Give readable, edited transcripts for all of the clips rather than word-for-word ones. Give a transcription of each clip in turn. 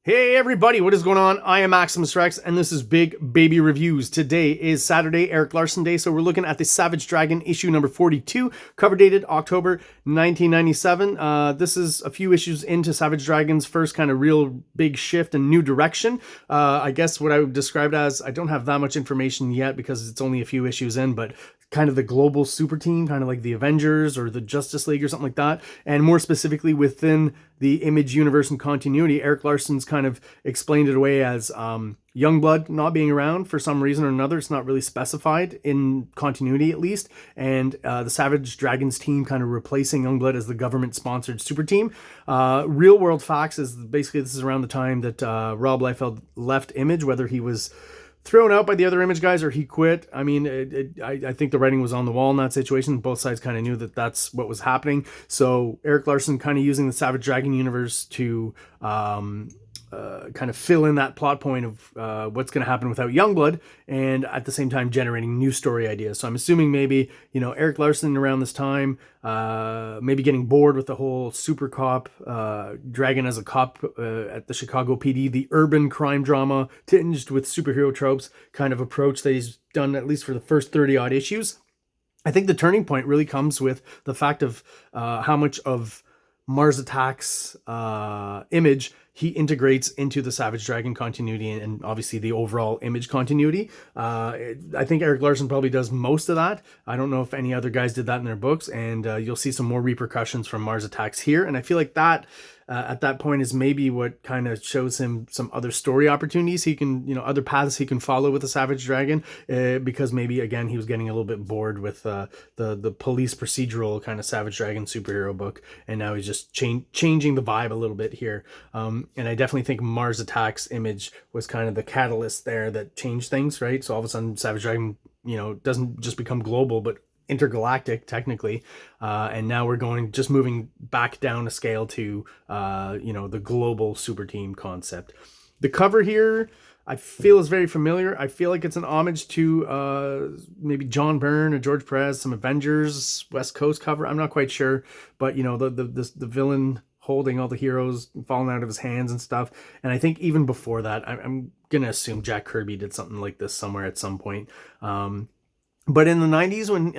Hey everybody, what is going on? I am Maximus Rex, and this is Big Baby Reviews. Today is Saturday, Eric Larsen Day, so we're looking at the Savage Dragon issue number 42, cover dated October 1997. This is a few issues into Savage Dragon's first kind of real big shift and new direction. I guess what I would describe it as, I don't have that much information yet because it's only a few issues in, but kind of the global super team, kind of like the Avengers or the Justice League or something like that. And more specifically within the Image universe and continuity, Eric Larsen's kind of explained it away as Youngblood not being around for some reason or another. It's not really specified in continuity, at least. And the Savage Dragons team kind of replacing Youngblood as the government-sponsored super team. Real world facts is basically this is around the time that Rob Liefeld left Image, whether he was thrown out by the other Image guys or he quit. I mean, I think the writing was on the wall in that situation. Both sides kind of knew that that's what was happening. So Eric Larsen kind of using the Savage Dragon universe to kind of fill in that plot point of what's going to happen without Youngblood, and at the same time generating new story ideas. So I'm assuming maybe, you know, Eric Larsen around this time, maybe getting bored with the whole super cop, Dragon as a cop at the Chicago PD, the urban crime drama tinged with superhero tropes kind of approach that he's done at least for the first 30 odd issues. I think the turning point really comes with the fact of how much of Mars Attacks Image he integrates into the Savage Dragon continuity and obviously the overall Image continuity. I think Eric Larsen probably does most of that. I don't know if any other guys did that in their books, and you'll see some more repercussions from Mars Attacks here. And I feel like that at that point is maybe what kind of shows him some other story opportunities he can, you know, other paths he can follow with the Savage Dragon, because maybe again he was getting a little bit bored with the police procedural kind of Savage Dragon superhero book, and now he's just changing the vibe a little bit here. And I definitely think Mars Attacks Image was kind of the catalyst there that changed things, right? So all of a sudden Savage Dragon, you know, doesn't just become global, but intergalactic technically, and now we're moving back down a scale to you know, the global super team concept. The cover here I feel is very familiar. I feel like it's an homage to maybe John Byrne or George Perez, some Avengers West Coast cover. I'm not quite sure, but you know, the villain holding all the heroes falling out of his hands and stuff. And I think even before that, I'm gonna assume Jack Kirby did something like this somewhere at some point. But in the 90s, when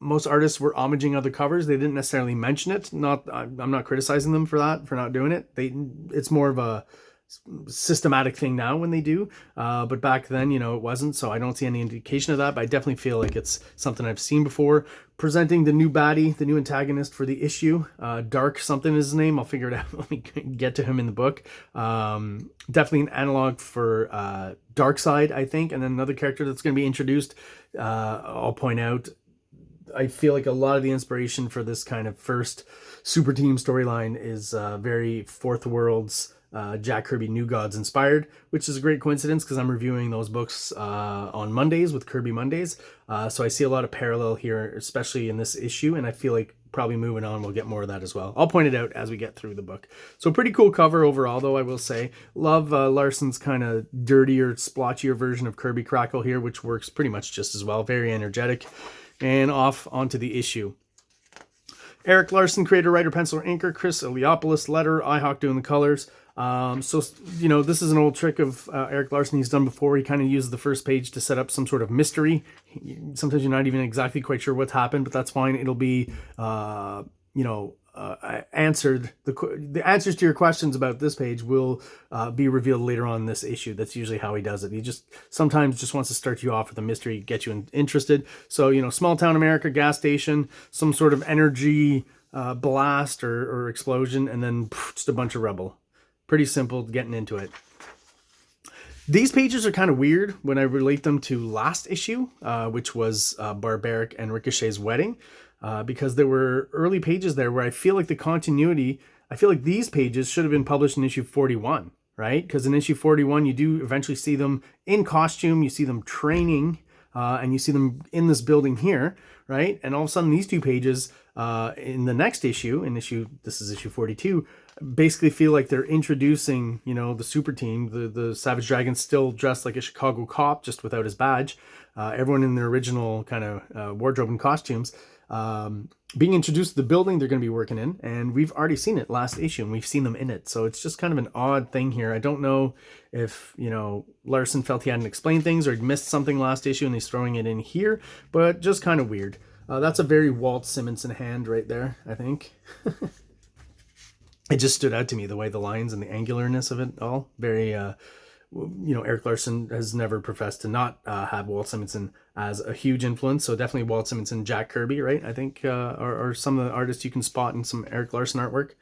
most artists were homaging other covers, they didn't necessarily mention it. I'm not criticizing them for that, for not doing it. It's more of a systematic thing now when they do. But back then, you know, it wasn't. So I don't see any indication of that. But I definitely feel like it's something I've seen before. Presenting the new baddie, the new antagonist for the issue. Dark something is his name. I'll figure it out. Let me get to him in the book. Definitely an analog for Darkseid, I think. And then another character that's going to be introduced. I'll point out, I feel like a lot of the inspiration for this kind of first super team storyline is very Fourth World's Jack Kirby New Gods inspired, which is a great coincidence because I'm reviewing those books on Mondays with Kirby Mondays. So I see a lot of parallel here, especially in this issue, and I feel like probably moving on we'll get more of that as well. I'll point it out as we get through the book. So pretty cool cover overall, though, I will say. Love Larsen's kind of dirtier, splotchier version of Kirby Crackle here, which works pretty much just as well. Very energetic. And off onto the issue. Eric Larsen, creator, writer, penciler, inker. Chris Eliopoulos, letter. iHawk doing the colors. So, you know, this is an old trick of Eric Larsen he's done before. He kind of uses the first page to set up some sort of mystery. Sometimes you're not even exactly quite sure what's happened, but that's fine. It'll be, you know, answered. The answers to your questions about this page will be revealed later on in this issue. That's usually how he does it. He sometimes just wants to start you off with a mystery, get you interested. So, you know, small town America, gas station, some sort of energy blast or explosion, and then just a bunch of rubble. Pretty simple getting into it. These pages are kind of weird when I relate them to last issue, which was Barbaric and Ricochet's wedding, because there were early pages there where I feel like the continuity, I feel like these pages should have been published in issue 41, right? Because in issue 41, you do eventually see them in costume, you see them training, and you see them in this building here, right? And all of a sudden, these two pages in the next issue, this is issue 42, basically feel like they're introducing, you know, the super team. The Savage Dragon's still dressed like a Chicago cop, just without his badge. Everyone in their original kind of wardrobe and costumes. being introduced to the building they're going to be working in, and we've already seen it last issue, and we've seen them in it. So it's just kind of an odd thing here. I don't know if, you know, Larsen felt he hadn't explained things or he'd missed something last issue and he's throwing it in here, but just kind of weird. That's a very Walt Simonson hand right there, I think. It just stood out to me, the way the lines and the angularness of it all. Very, you know, Eric Larsen has never professed to not have Walt Simonson as a huge influence. So definitely Walt Simonson, Jack Kirby, right? I think are some of the artists you can spot in some Eric Larsen artwork.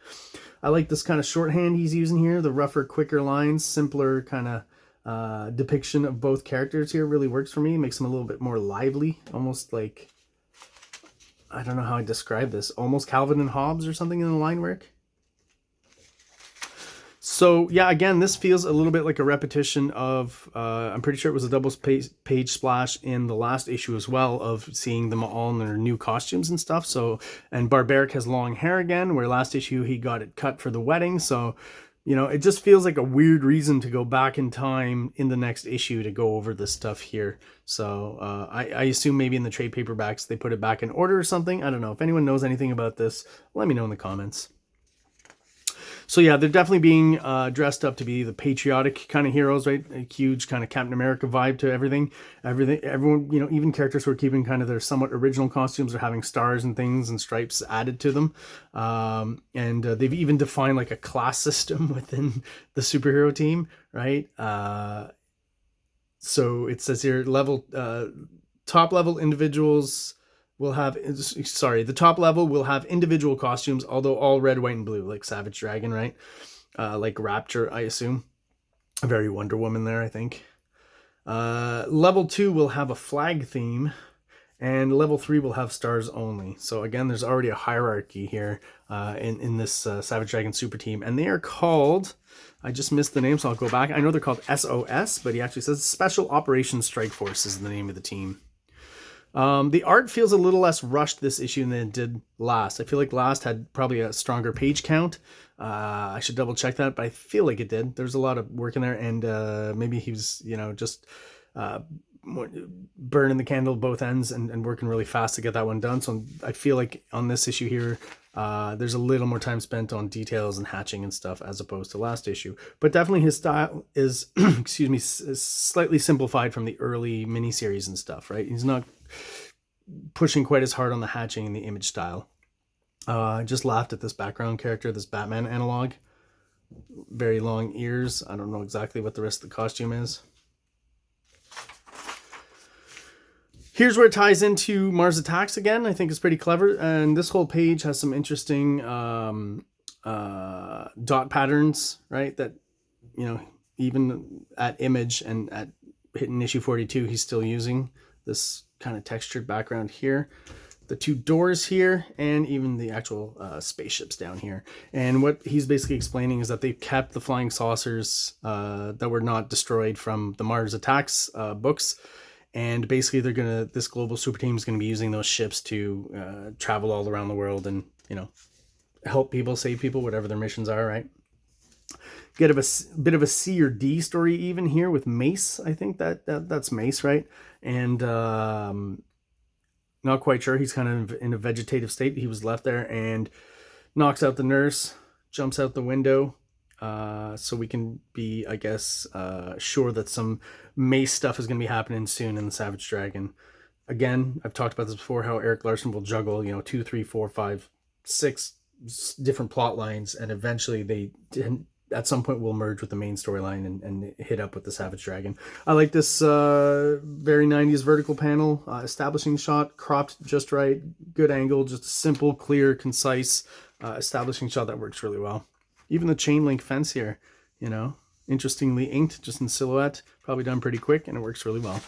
I like this kind of shorthand he's using here. The rougher, quicker lines, simpler kind of depiction of both characters here really works for me. Makes them a little bit more lively, almost like, I don't know how I describe this, almost Calvin and Hobbes or something in the line work. So yeah, again, this feels a little bit like a repetition of, I'm pretty sure it was a double page splash in the last issue as well, of seeing them all in their new costumes and stuff. So, and Barbaric has long hair again, where last issue he got it cut for the wedding. So, you know, it just feels like a weird reason to go back in time in the next issue to go over this stuff here. So I assume maybe in the trade paperbacks they put it back in order or something. I don't know. If anyone knows anything about this, let me know in the comments. So yeah, they're definitely being dressed up to be the patriotic kind of heroes, right? A huge kind of Captain America vibe to everything. Everyone, you know, even characters who are keeping kind of their somewhat original costumes are having stars and things and stripes added to them. And they've even defined like a class system within the superhero team, right? So it says here, top level individuals will have, the top level will have individual costumes, although all red, white, and blue, like Savage Dragon, right? Like Rapture, I assume. A very Wonder Woman there, I think. Level 2 will have a flag theme, and level 3 will have stars only. So again, there's already a hierarchy here in this Savage Dragon super team, and they are called, I just missed the name, so I'll go back. I know they're called SOS, but he actually says Special Operations Strike Force is the name of the team. The art feels a little less rushed this issue than it did last. I feel like last had probably a stronger page count. I should double check that, but I feel like it did. There's a lot of work in there, and maybe he was, you know, just burning the candle both ends and working really fast to get that one done. So I feel like on this issue here, there's a little more time spent on details and hatching and stuff as opposed to last issue. But definitely his style is, excuse me, slightly simplified from the early miniseries and stuff, right? He's not pushing quite as hard on the hatching and the image style. I just laughed at this background character, this Batman analog. Very long ears. I don't know exactly what the rest of the costume is. Here's where it ties into Mars Attacks again. I think it's pretty clever. And this whole page has some interesting dot patterns, right? That, you know, even at Image and at hitting issue 42, he's still using this kind of textured background here. The two doors here, and even the actual spaceships down here. And what he's basically explaining is that they kept the flying saucers that were not destroyed from the Mars Attacks books. And basically this global super team is going to be using those ships to travel all around the world and, you know, help people, save people, whatever their missions are, right? Get a bit of a C or D story even here with Mace. I think that's Mace, right? And not quite sure. He's kind of in a vegetative state. He was left there and knocks out the nurse, jumps out the window. So we can be, I guess, sure that some Mace stuff is going to be happening soon in the Savage Dragon. Again, I've talked about this before, how Eric Larsen will juggle, you know, 2, 3, 4, 5, 6 different plot lines, and eventually they at some point will merge with the main storyline and hit up with the Savage Dragon. I like this very 90s vertical panel, establishing shot, cropped just right, good angle, just a simple, clear, concise establishing shot that works really well. Even the chain link fence here, you know, interestingly inked, just in silhouette, probably done pretty quick, and it works really well.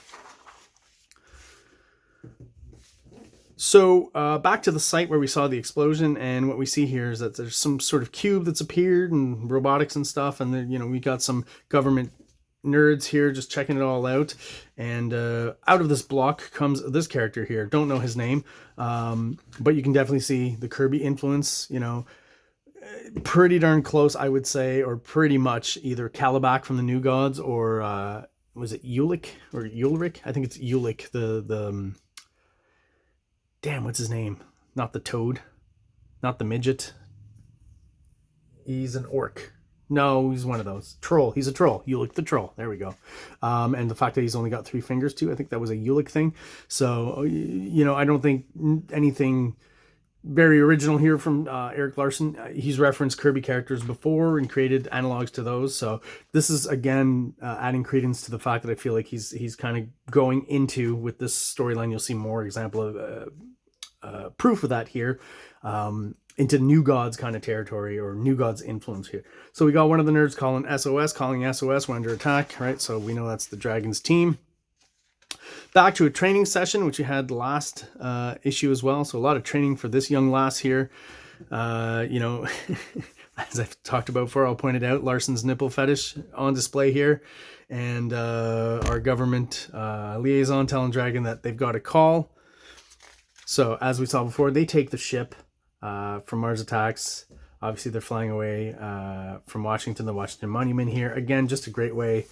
So back to the site where we saw the explosion, and what we see here is that there's some sort of cube that's appeared and robotics and stuff, and then, you know, we got some government nerds here just checking it all out, and out of this block comes this character here. Don't know his name, but you can definitely see the Kirby influence, you know, pretty darn close, I would say, or pretty much either Kalibak from the New Gods or was it Ulick or Ulrich? I think it's Ulick, the damn, what's his name? Not the toad, not the midget. He's an orc. No, he's one of those. Troll. He's a troll. Ulick the troll. There we go. And the fact that he's only got 3 fingers too, I think that was a Ulick thing. So, you know, I don't think anything very original here from Erik Larsen. He's referenced Kirby characters before and created analogs to those. So this is, again, adding credence to the fact that I feel like he's kind of going into, with this storyline, you'll see more example of proof of that here, into New Gods kind of territory, or New Gods influence here. So we got one of the nerds calling SOS, we're under attack, right? So we know that's the Dragons team. Back to a training session, which we had last issue as well. So a lot of training for this young lass here. You know, as I've talked about before, I'll point it out, Larsen's nipple fetish on display here. And our government liaison telling Dragon that they've got a call. So as we saw before, they take the ship from Mars Attacks. Obviously, they're flying away from Washington, the Washington Monument here. Again, just a great way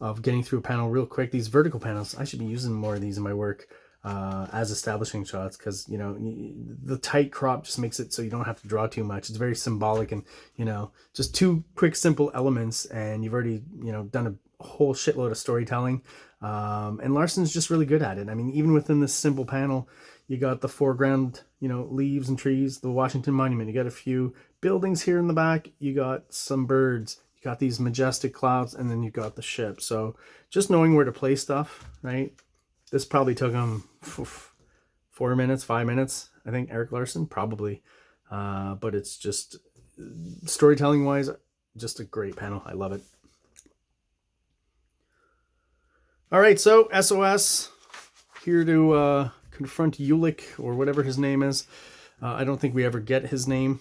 of getting through a panel real quick. These vertical panels, I should be using more of these in my work as establishing shots, because, you know, the tight crop just makes it so you don't have to draw too much. It's very symbolic, and, you know, just 2 quick, simple elements, and you've already, you know, done a whole shitload of storytelling. And Larsen's just really good at it. I mean, even within this simple panel, you got the foreground, you know, leaves and trees, the Washington Monument. You got a few buildings here in the back. You got some birds. You got these majestic clouds, and then you got the ship. So just knowing where to place stuff, right? This probably took him 4 minutes, 5 minutes, I think, Erik Larsen, probably. But it's just, storytelling-wise, just a great panel. I love it. All right, so SOS, here to confront Ulick, or whatever his name is. I don't think we ever get his name.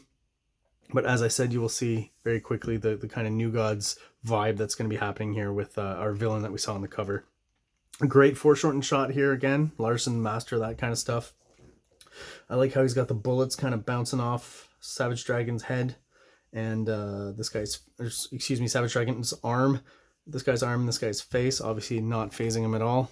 But as I said, you will see very quickly the kind of New Gods vibe that's going to be happening here with our villain that we saw on the cover. A great foreshortened shot here again. Larsen, master of that kind of stuff. I like how he's got the bullets kind of bouncing off Savage Dragon's head. And Savage Dragon's arm. This guy's arm and this guy's face. Obviously not phasing him at all.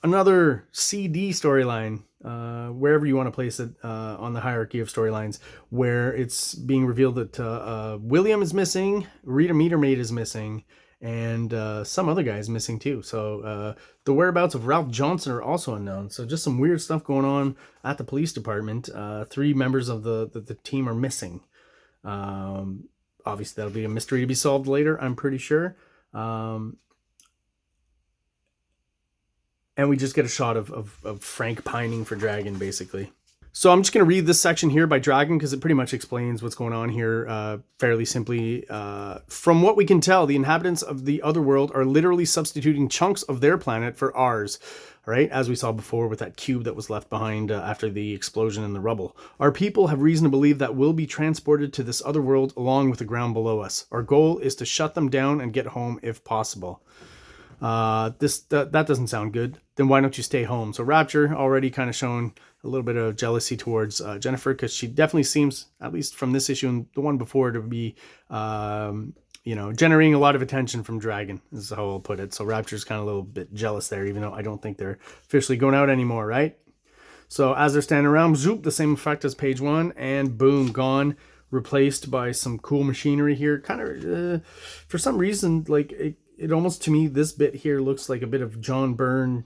Another CD storyline, wherever you want to place it on the hierarchy of storylines, where it's being revealed that William is missing, Rita Metermaid is missing, and some other guy is missing too. So the whereabouts of Ralph Johnson are also unknown. So just some weird stuff going on at the police department. 3 members of the team are missing. Obviously, that'll be a mystery to be solved later, I'm pretty sure. And we just get a shot of Frank pining for Dragon, basically. So I'm just going to read this section here by Dragon, because it pretty much explains what's going on here fairly simply. From what we can tell, the inhabitants of the other world are literally substituting chunks of their planet for ours. Right, as we saw before with that cube that was left behind after the explosion in the rubble. Our people have reason to believe that we'll be transported to this other world along with the ground below us. Our goal is to shut them down and get home if possible. That doesn't sound good. Then why don't you stay home? So Rapture already kind of showing a little bit of jealousy towards Jennifer, because she definitely seems, at least from this issue and the one before, to be you know, generating a lot of attention from Dragon, is how I'll put it. So Rapture's kind of a little bit jealous there, even though I don't think they're officially going out anymore, right? So as they're standing around, zoop, the same effect as page 1, and boom, gone. Replaced by some cool machinery here. Kind of, for some reason, like, it almost, to me, this bit here looks like a bit of John Byrne,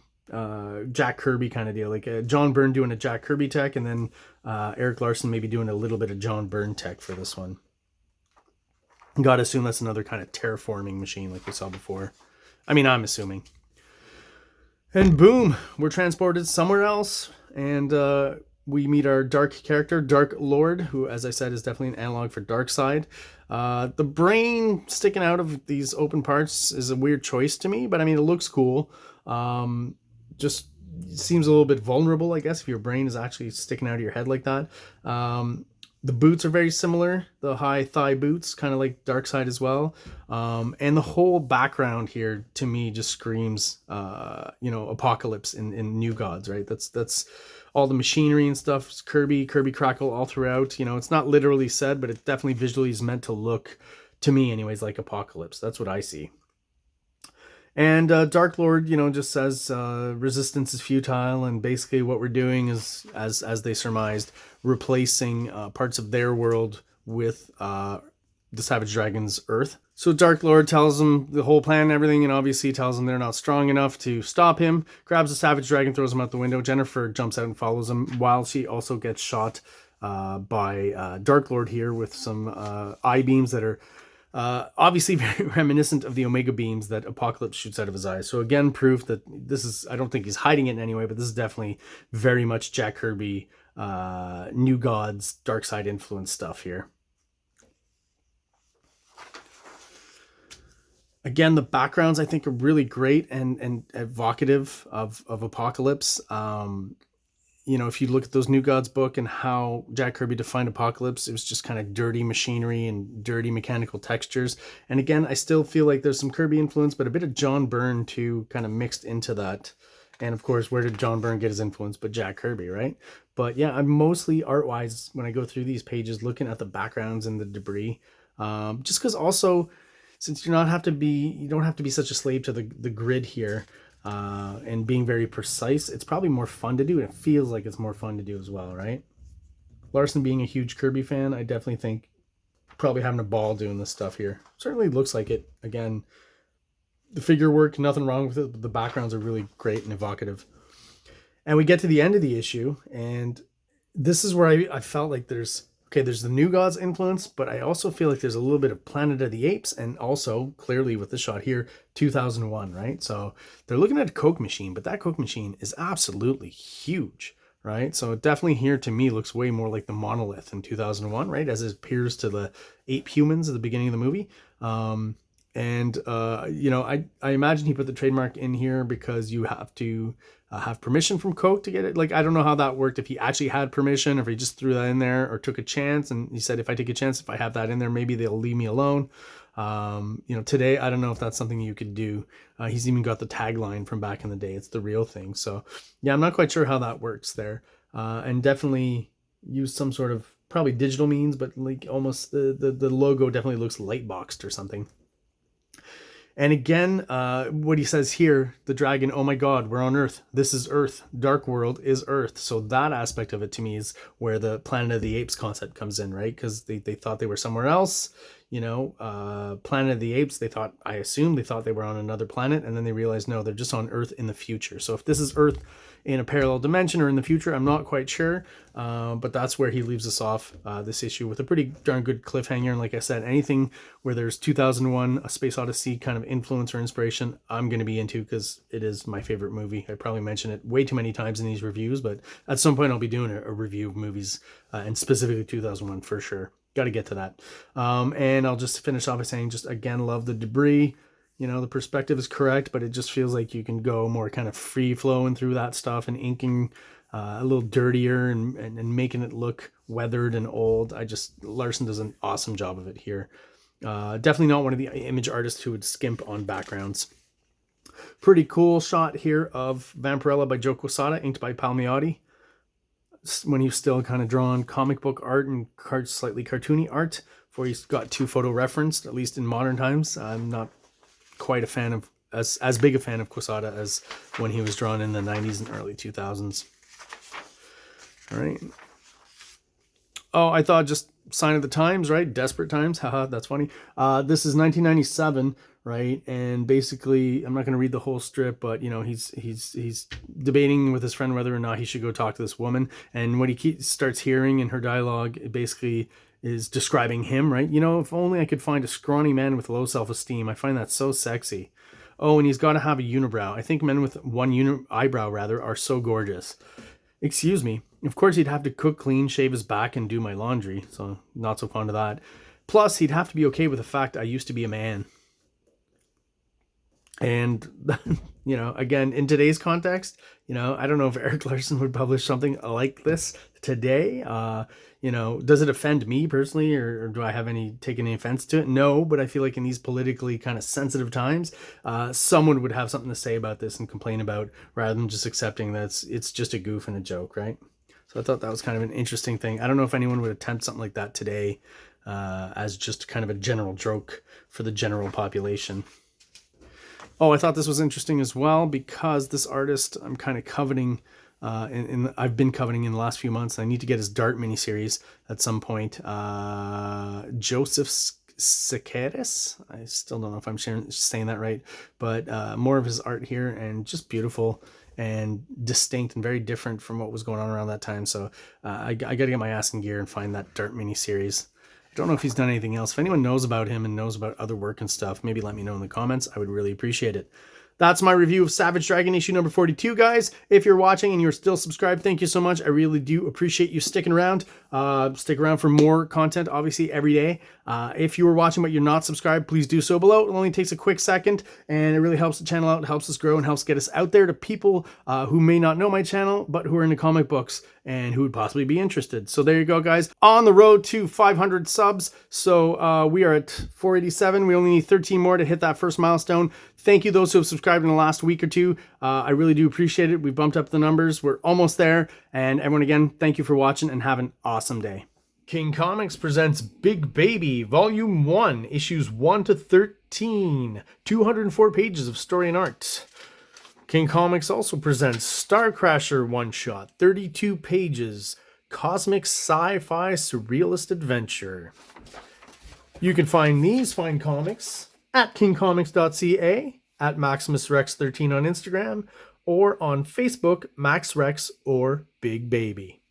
Jack Kirby kind of deal. Like John Byrne doing a Jack Kirby tech, and then Erik Larsen maybe doing a little bit of John Byrne tech for this one. Gotta assume that's another kind of terraforming machine like we saw before. I mean, I'm assuming. And boom, we're transported somewhere else, and we meet our Dark character, Dark Lord, who, as I said, is definitely an analog for Darkseid. The brain sticking out of these open parts is a weird choice to me, but I mean, it looks cool. Just seems a little bit vulnerable, I guess, if your brain is actually sticking out of your head like that. The boots are very similar, the high thigh boots, kind of like Darkseid as well. And the whole background here, to me, just screams, you know, Apocalypse in New Gods, right? That's all the machinery and stuff. It's Kirby Crackle all throughout. You know, it's not literally said, but it definitely visually is meant to look, to me anyways, like Apocalypse. That's what I see. And Dark Lord, just says resistance is futile, and basically what we're doing is, as they surmised, replacing parts of their world with the Savage Dragon's Earth. So Dark Lord tells them the whole plan and everything, and obviously tells them they're not strong enough to stop him. Grabs the Savage Dragon, throws him out the window. Jennifer jumps out and follows him, while she also gets shot by Dark Lord here with some eye beams that are obviously very reminiscent of the Omega beams that Apocalypse shoots out of his eyes. So again, proof that this is, I don't think he's hiding it in any way, but this is definitely very much Jack Kirby, New Gods, Dark Side influence stuff here. Again, the backgrounds I think are really great and evocative of Apocalypse. If you look at those New Gods book and how Jack Kirby defined Apocalypse, it was just kind of dirty machinery and dirty mechanical textures. And again, I still feel like there's some Kirby influence, but a bit of John Byrne too, kind of mixed into that. And of course, where did John Byrne get his influence but Jack Kirby, right? But yeah, I'm mostly art-wise, when I go through these pages, looking at the backgrounds and the debris. Just because also, since you don't have to be such a slave to the grid here, and being very precise, it's probably more fun to do, and it feels like it's more fun to do as well, right? Larsen being a huge Kirby fan, I definitely think probably having a ball doing this stuff here. Certainly looks like it. Again, the figure work, nothing wrong with it, but the backgrounds are really great and evocative. And we get to the end of the issue, and this is where I felt like there's the New Gods influence, but I also feel like there's a little bit of Planet of the Apes, and also clearly with the shot here, 2001, right? So they're looking at a Coke machine, but that Coke machine is absolutely huge, right? So it definitely here to me looks way more like the monolith in 2001, right? As it appears to the ape humans at the beginning of the movie. I imagine he put the trademark in here because you have to have permission from Coke to get it. Like, I don't know how that worked, if he actually had permission, or if he just threw that in there or took a chance. And he said, if I take a chance, if I have that in there, maybe they'll leave me alone. Today, I don't know if that's something you could do. He's even got the tagline from back in the day. It's the real thing. So yeah, I'm not quite sure how that works there. And definitely use some sort of probably digital means, but like almost the logo definitely looks light boxed or something. And again, what he says here, the dragon, oh my God, we're on Earth. This is Earth. Dark World is Earth. So that aspect of it to me is where the Planet of the Apes concept comes in, right? Because they thought they were somewhere else. Planet of the Apes, I assume they thought they were on another planet, and then they realized, no, they're just on Earth in the future. So if this is Earth in a parallel dimension or in the future, I'm not quite sure. But that's where he leaves us off this issue with a pretty darn good cliffhanger. And like I said, anything where there's 2001, A Space Odyssey kind of influence or inspiration, I'm going to be into, because it is my favorite movie. I probably mentioned it way too many times in these reviews, but at some point I'll be doing a review of movies, and specifically 2001 for sure. Got to get to that. And I'll just finish off by saying, just again, love the debris. The perspective is correct, but it just feels like you can go more kind of free flowing through that stuff and inking a little dirtier and making it look weathered and old. Larsen does an awesome job of it here. Definitely not one of the image artists who would skimp on backgrounds. Pretty cool shot here of Vampirella by Joe Quesada, inked by Palmiotti, when he's still kind of drawn comic book art and slightly cartoony art, before he's got two photo referenced, at least in modern times. I'm not quite a fan of, as big a fan of Quesada as when he was drawn in the 90s and early 2000s. All right. Oh, I thought just sign of the times, right? Desperate times. Haha, that's funny. This is 1997, right? And basically, I'm not going to read the whole strip, but he's debating with his friend whether or not he should go talk to this woman. And what he starts hearing in her dialogue, it basically is describing him, right? If only I could find a scrawny man with low self-esteem. I find that so sexy. Oh, and he's got to have a unibrow. I think men with one eyebrow are so gorgeous. Excuse me. Of course, he'd have to cook, clean, shave his back, and do my laundry. So not so fond of that. Plus, he'd have to be okay with the fact I used to be a man. And, again, in today's context, I don't know if Erik Larsen would publish something like this today. Does it offend me personally, or do I have taken any offense to it? No, but I feel like in these politically kind of sensitive times, someone would have something to say about this and complain about, rather than just accepting that it's just a goof and a joke, right? So I thought that was kind of an interesting thing. I don't know if anyone would attempt something like that today, as just kind of a general joke for the general population. Oh, I thought this was interesting as well because this artist I'm kind of coveting, I've been coveting in the last few months. I need to get his Dart miniseries at some point. Joseph Sakaris. I still don't know if I'm saying that right, but more of his art here, and just beautiful and distinct and very different from what was going on around that time. So I got to get my ass in gear and find that Dart miniseries. I don't know if he's done anything else. If anyone knows about him and knows about other work and stuff, maybe let me know in the comments. I would really appreciate it. That's my review of Savage Dragon issue number 42, guys. If you're watching and you're still subscribed, thank you so much. I really do appreciate you sticking around. Stick around for more content, obviously, every day. If you are watching but you're not subscribed, please do so below. It only takes a quick second, and it really helps the channel out, helps us grow, and helps get us out there to people who may not know my channel, but who are into comic books and who would possibly be interested. So there you go, guys. On the road to 500 subs. So we are at 487. We only need 13 more to hit that first milestone. Thank you those who have subscribed in the last week or two. I really do appreciate it. We bumped up the numbers. We're almost there. And everyone, again, thank you for watching and have an awesome day. King Comics presents Big Baby, Volume 1, Issues 1 to 13. 204 pages of story and art. King Comics also presents Star Crasher one-shot, 32 pages, cosmic sci-fi surrealist adventure. You can find these fine comics at KINGCOMICS.CA, at MaximusRex13 on Instagram, or on Facebook, MaxRex or Big Baby.